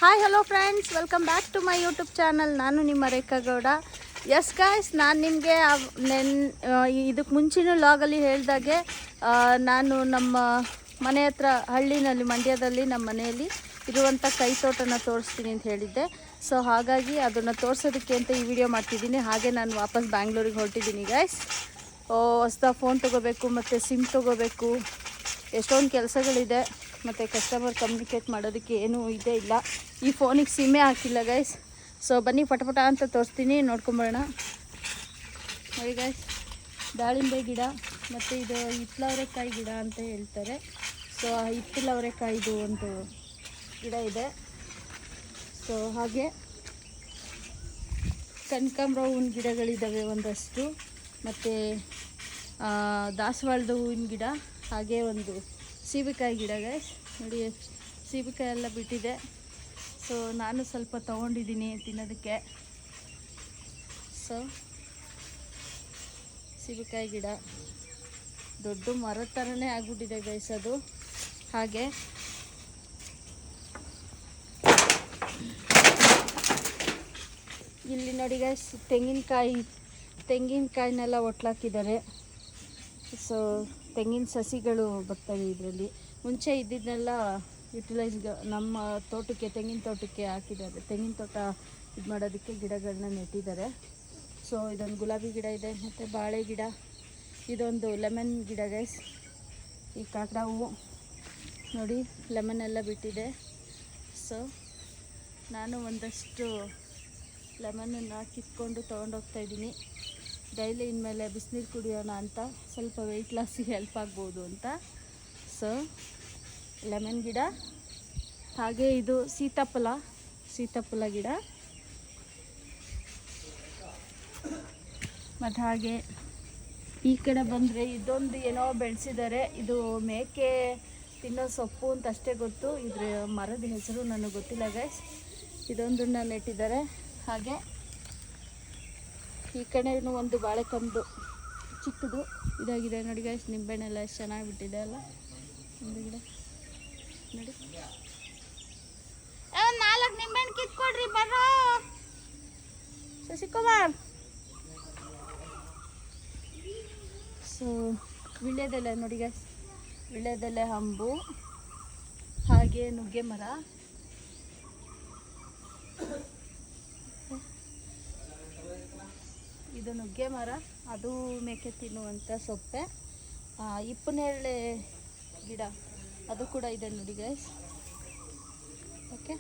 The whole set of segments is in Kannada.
Hi hello friends, welcome back to my YouTube channel. ನಾನು ನಿಮ್ಮ ರೇಖಾ ಗೌಡ. ಎಸ್ ಗಾಯ್ಸ್, ನಾನು ನಿಮಗೆ ಇದಕ್ಕೆ ಮುಂಚಿನ ಲಾಗಲ್ಲಿ ಹೇಳ್ದಾಗೆ ನಾನು ನಮ್ಮ ಮನೆ ಹತ್ರ ಹಳ್ಳಿನಲ್ಲಿ ಮಂಡ್ಯದಲ್ಲಿ ನಮ್ಮ ಮನೆಯಲ್ಲಿ ಇರುವಂಥ ಕೈ ತೋಟನ ತೋರಿಸ್ತೀನಿ ಅಂತ ಹೇಳಿದ್ದೆ. ಸೊ ಹಾಗಾಗಿ ಅದನ್ನು ತೋರಿಸೋದಕ್ಕೆ ಅಂತ ಈ ವಿಡಿಯೋ ಮಾಡ್ತಿದ್ದೀನಿ. ಹಾಗೆ ನಾನು ವಾಪಸ್ ಬ್ಯಾಂಗ್ಳೂರಿಗೆ ಹೊರಟಿದ್ದೀನಿ ಗಾಯ್ಸ್. ಹೊಸ್ದಾಗಿ ಫೋನ್ ತೊಗೋಬೇಕು ಮತ್ತು ಸಿಮ್ ತೊಗೋಬೇಕು, ಎಷ್ಟೊಂದು ಕೆಲಸಗಳಿದೆ. ಮತ್ತು ಕಸ್ಟಮರ್ ಕಮ್ಯುನಿಕೇಟ್ ಮಾಡೋದಕ್ಕೆ ಏನೂ ಇದೇ ಇಲ್ಲ. ಈ ಫೋನಿಗೆ ಸಿಮ್ಮೇ ಹಾಕಿಲ್ಲ ಗೈಸ್. ಸೊ ಬನ್ನಿ ಪಟಪಟ ಅಂತ ತೋರಿಸ್ತೀನಿ, ನೋಡ್ಕೊಂಬರೋಣ. ನೋಡಿ ಗೈಸ್, ದಾಳಿಂಬೆ ಗಿಡ ಮತ್ತು ಇದು ಹಿತ್ತಲವರೆಕಾಯಿ ಗಿಡ ಅಂತ ಹೇಳ್ತಾರೆ. ಸೊ ಆ ಹಿತ್ತಲವರೆಕಾಯಿದು ಒಂದು ಗಿಡ ಇದೆ. ಸೊ ಹಾಗೆ ಕನಕಾಂಬರ ಹೂವಿನ ಗಿಡಗಳಿದ್ದಾವೆ ಒಂದಷ್ಟು, ಮತ್ತು ದಾಸವಾಳದ ಹೂವಿನ ಗಿಡ, ಹಾಗೆ ಒಂದು ಸೀಬೆಕಾಯಿ ಗಿಡ ಗೈಸ್. ನೋಡಿ, ಸೀಬೆಕಾಯಿ ಎಲ್ಲ ಬಿಟ್ಟಿದೆ. ಸೊ ನಾನು ಸ್ವಲ್ಪ ತೊಗೊಂಡಿದ್ದೀನಿ ತಿನ್ನೋದಕ್ಕೆ. ಸೊ ಸೀಬೆಕಾಯಿ ಗಿಡ ದೊಡ್ಡ ಮರದ ಥರನೇ ಆಗ್ಬಿಟ್ಟಿದೆ ಗೈಸ್ ಅದು. ಹಾಗೆ ಇಲ್ಲಿ ನೋಡಿ ಗೈಸ್, ತೆಂಗಿನಕಾಯಿನೆಲ್ಲ ಒಟ್ಲಾಕಿದ್ದಾರೆ. ಸೊ ತೆಂಗಿನ ಸಸಿಗಳು ಬರ್ತವೆ ಇದರಲ್ಲಿ. ಮುಂಚೆ ಇದ್ದಿದ್ದನ್ನೆಲ್ಲ ನಮ್ಮ ತೋಟಕ್ಕೆ, ತೆಂಗಿನ ತೋಟಕ್ಕೆ ಹಾಕಿದ್ದಾರೆ. ತೆಂಗಿನ ತೋಟ ಇದು ಮಾಡೋದಕ್ಕೆ ಗಿಡಗಳನ್ನ ನೆಟ್ಟಿದ್ದಾರೆ. ಸೊ ಇದೊಂದು ಗುಲಾಬಿ ಗಿಡ ಇದೆ, ಮತ್ತು ಬಾಳೆ ಗಿಡ, ಇದೊಂದು ಲೆಮನ್ ಗಿಡ ಗೈಸ್. ಈ ಕಾಕಡ ಹೂವು ನೋಡಿ, ಲೆಮನ್ ಎಲ್ಲ ಬಿಟ್ಟಿದೆ. ಸೊ ನಾನು ಒಂದಷ್ಟು ಲೆಮನನ್ನು ಕಿತ್ಕೊಂಡು ತೊಗೊಂಡೋಗ್ತಾಯಿದ್ದೀನಿ. ಡೈಲಿ ಇನ್ಮೇಲೆ ಬಿಸಿನೀರು ಕುಡಿಯೋಣ ಅಂತ, ಸ್ವಲ್ಪ ವೆಯ್ಟ್ ಲಾಸಿಗೆ ಹೆಲ್ಪ್ ಆಗ್ಬೋದು ಅಂತ. ಸೊ ಲೆಮನ್ ಗಿಡ, ಹಾಗೆ ಇದು ಸೀತಾಫಲ ಗಿಡ, ಮತ್ತು ಹಾಗೆ ಈ ಕಡೆ ಬಂದರೆ ಇದೊಂದು ಏನೋ ಬೆಳೆಸಿದ್ದಾರೆ. ಇದು ಮೇಕೆ ತಿನ್ನೋ ಸೊಪ್ಪು ಅಂತ ಅಷ್ಟೇ ಗೊತ್ತು, ಇದ್ರ ಮರದ ಹೆಸರು ನನಗೆ ಗೊತ್ತಿಲ್ಲ ಗೈಸ್. ಇದೊಂದನ್ನು ನೆಟ್ಟಿದ್ದಾರೆ. ಹಾಗೆ ಈ ಕಡೆನೂ ಒಂದು ಬಾಳೆಕಂದು ಚಿಕ್ಕದು ಇದಾಗಿದೆ ನೋಡಿ ಗೈಸ್. ನಿಂಬೆಹಣ್ಣೆಲ್ಲ ಎಷ್ಟು ಚೆನ್ನಾಗಿ ಬಿಟ್ಟಿದೆ ಅಲ್ಲ ಒಂದು ಗಿಡ ನೋಡಿ. 4 ನಿಂಬೆಹಣ್ಣು ಕಿತ್ಕೊಡ್ರಿ ಬರ್ರೋ ಶಶಿಕುಮಾರ್. ಸೊ ವಿಳ್ಯದೆಲೆ ನೋಡಿ ಗೈಸ್, ವಿಳ್ಯದೆಲೆ ಹಂಬು, ಹಾಗೆ ನುಗ್ಗೆ ಮರ, ಇದು ನುಗ್ಗೆ ಮರ, ಅದು ಮೇಕೆ ತಿನ್ನುವಂಥ ಸೊಪ್ಪೆ. ಇಪ್ಪನೇರಳೆ ಗಿಡ ಅದು ಕೂಡ ಇದೆ ನೋಡಿ ಗೈಸ್. ಓಕೆ,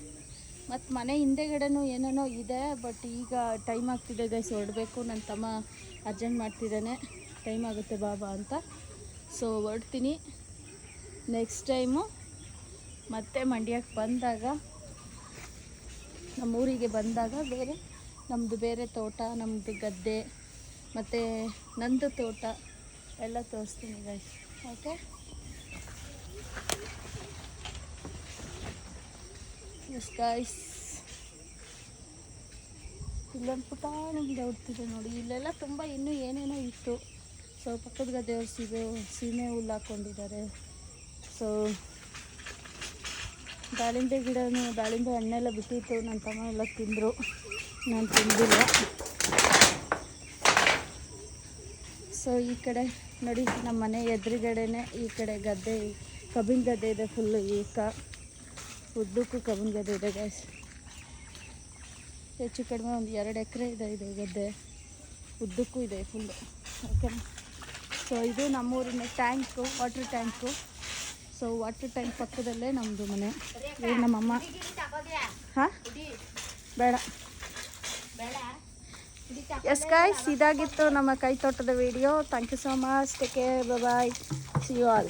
ಮತ್ತು ಮನೆ ಹಿಂದೆಗಡೆನೂ ಏನೇನೋ ಇದೆ. ಬಟ್ ಈಗ ಟೈಮ್ ಆಗ್ತಿದೆ ಗೈಸ್, ಹೊರಡಬೇಕು. ನನ್ನ ತಮ್ಮ ಅರ್ಜೆಂಟ್ ಮಾಡ್ತಿದ್ದಾನೆ, ಟೈಮ್ ಆಗುತ್ತೆ ಬಾಬಾ ಅಂತ. ಸೊ ಹೊರಡ್ತೀನಿ. ನೆಕ್ಸ್ಟ್ ಟೈಮು ಮತ್ತೆ ಮಂಡ್ಯಕ್ಕೆ ಬಂದಾಗ, ನಮ್ಮೂರಿಗೆ ಬಂದಾಗ ನಮ್ಮದು ಬೇರೆ ತೋಟ, ನಮ್ಮದು ಗದ್ದೆ ಮತ್ತು ನಂದು ತೋಟ ಎಲ್ಲ ತೋರಿಸ್ತೀನಿ ಗೈಸ್. ಓಕೆ, ಎಸ್ ಗೈಸ್, ಇಲ್ಲೊಂದು ಪುಟಾಣಿ ಗಿಡ ಹುಡ್ತಿದೆ ನೋಡಿ. ಇಲ್ಲೆಲ್ಲ ತುಂಬ ಇನ್ನೂ ಏನೇನೋ ಇತ್ತು. ಸೊ ಪಕ್ಕದ ಗದ್ದೆಯವರು ಸೀಮೆ ಹುಲ್ಲು ಹಾಕ್ಕೊಂಡಿದ್ದಾರೆ. ಸೊ ದಾಳಿಂಬೆ ಗಿಡನೂ, ದಾಳಿಂಬೆ ಹಣ್ಣೆಲ್ಲ ಬಿಟ್ಟಿತ್ತು. ನನ್ನ ತಮ್ಮ ಎಲ್ಲ ತಿಂದರು, ನಾನು ತಿಂದಿಲ್ಲ. ಸೊ ಈ ಕಡೆ ನೋಡಿ, ನಮ್ಮ ಮನೆ ಎದುರುಗಡೆನೇ ಈ ಕಡೆ ಗದ್ದೆ, ಕಬ್ಬಿನ ಗದ್ದೆ ಇದೆ ಫುಲ್ಲು. ಉದ್ದಕ್ಕೂ ಕಬ್ಬಿನ ಗದ್ದೆ ಇದೆ ಗೈಸ್. ಹೆಚ್ಚು ಕಡಿಮೆ ಒಂದು 2 ಎಕರೆ ಇದೆ ಗದ್ದೆ, ಉದ್ದಕ್ಕೂ ಇದೆ ಫುಲ್ಲು. ಓಕೆ, ಸೊ ಇದು ನಮ್ಮೂರಿನ tank, water tank. So water tank ಪಕ್ಕದಲ್ಲೇ ನಮ್ಮದು ಮನೆ. ಇದು ನಮ್ಮಮ್ಮ. ಹಾಂ, ಬೇಡ. ಎಸ್ ಗೈಸ್, ಇದಾಗಿತ್ತು ನಮ್ಮ ಕೈ ತೋಟದ video. Thank you so much. Take care, bye, see you all.